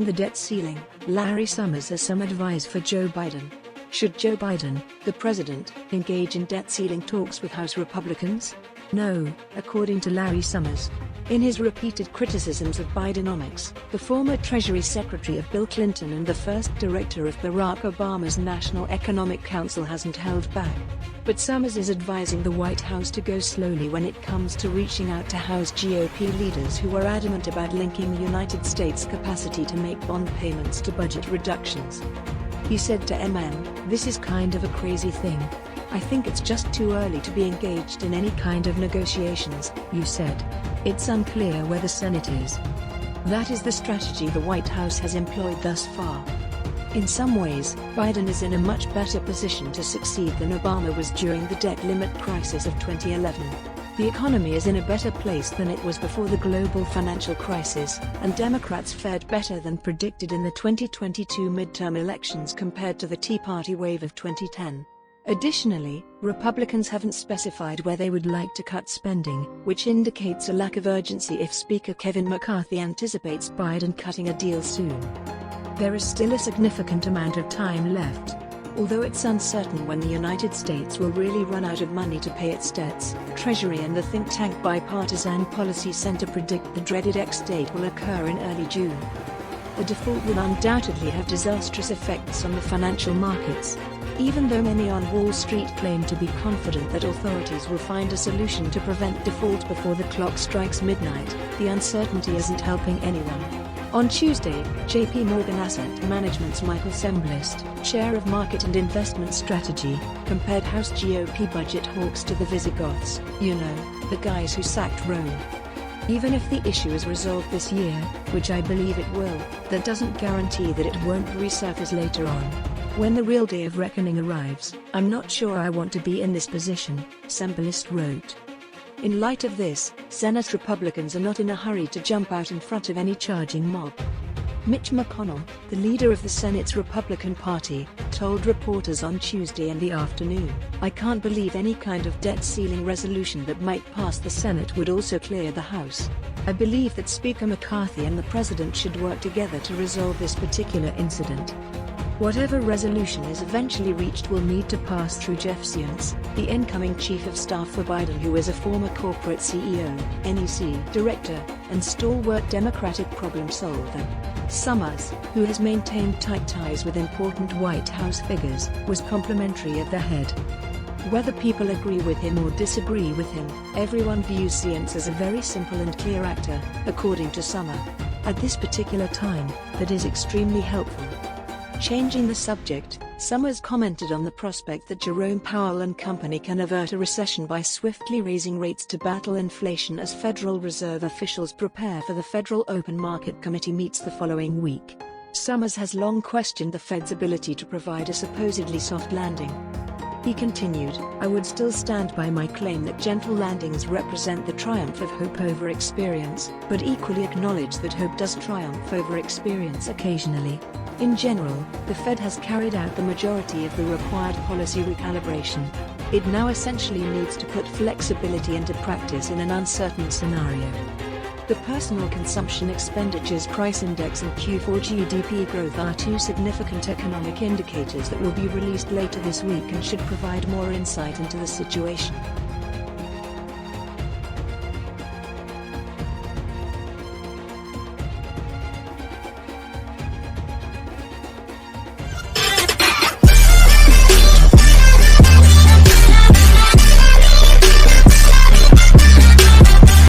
Regarding the debt ceiling, Larry Summers has some advice for Joe Biden. Should Joe Biden, the president, engage in debt ceiling talks with House Republicans? No, according to Larry Summers. In his repeated criticisms of Bidenomics, the former Treasury Secretary of Bill Clinton and the first director of Barack Obama's National Economic Council hasn't held back. But Summers is advising the White House to go slowly when it comes to reaching out to House GOP leaders who are adamant about linking the United States' capacity to make bond payments to budget reductions. He said to MN, "This is kind of a crazy thing. I think it's just too early to be engaged in any kind of negotiations," you said. "It's unclear where the Senate is." That is the strategy the White House has employed thus far. In some ways, Biden is in a much better position to succeed than Obama was during the debt limit crisis of 2011. The economy is in a better place than it was before the global financial crisis, and Democrats fared better than predicted in the 2022 midterm elections compared to the Tea Party wave of 2010. Additionally, Republicans haven't specified where they would like to cut spending, which indicates a lack of urgency if Speaker Kevin McCarthy anticipates Biden cutting a deal soon. There is still a significant amount of time left. Although it's uncertain when the United States will really run out of money to pay its debts, Treasury and the think tank Bipartisan Policy Center predict the dreaded X-date will occur in early June. A default will undoubtedly have disastrous effects on the financial markets. Even though many on Wall Street claim to be confident that authorities will find a solution to prevent default before the clock strikes midnight, the uncertainty isn't helping anyone. On Tuesday, JP Morgan Asset Management's Michael Semblist, chair of Market and Investment Strategy, compared House GOP budget hawks to the Visigoths, the guys who sacked Rome. Even if the issue is resolved this year, which I believe it will, that doesn't guarantee that it won't resurface later on. When the real day of reckoning arrives, I'm not sure I want to be in this position, Semblist wrote. In light of this, Senate Republicans are not in a hurry to jump out in front of any charging mob. Mitch McConnell, the leader of the Senate's Republican Party, told reporters on Tuesday in the afternoon, "I can't believe any kind of debt ceiling resolution that might pass the Senate would also clear the House. I believe that Speaker McCarthy and the President should work together to resolve this particular incident. Whatever resolution is eventually reached will need to pass through Jeff Zients, the incoming Chief of Staff for Biden, who is a former corporate CEO, NEC director, and stalwart Democratic problem solver." Summers, who has maintained tight ties with important White House figures, was complimentary of the head. Whether people agree with him or disagree with him, everyone views Zients as a very simple and clear actor, according to Summer. At this particular time, that is extremely helpful. Changing the subject, Summers commented on the prospect that Jerome Powell and company can avert a recession by swiftly raising rates to battle inflation as Federal Reserve officials prepare for the Federal Open Market Committee meets the following week. Summers has long questioned the Fed's ability to provide a supposedly soft landing. He continued, "I would still stand by my claim that gentle landings represent the triumph of hope over experience, but equally acknowledge that hope does triumph over experience occasionally. In general, the Fed has carried out the majority of the required policy recalibration. It now essentially needs to put flexibility into practice in an uncertain scenario." The Personal Consumption Expenditures Price Index and Q4 GDP growth are two significant economic indicators that will be released later this week and should provide more insight into the situation.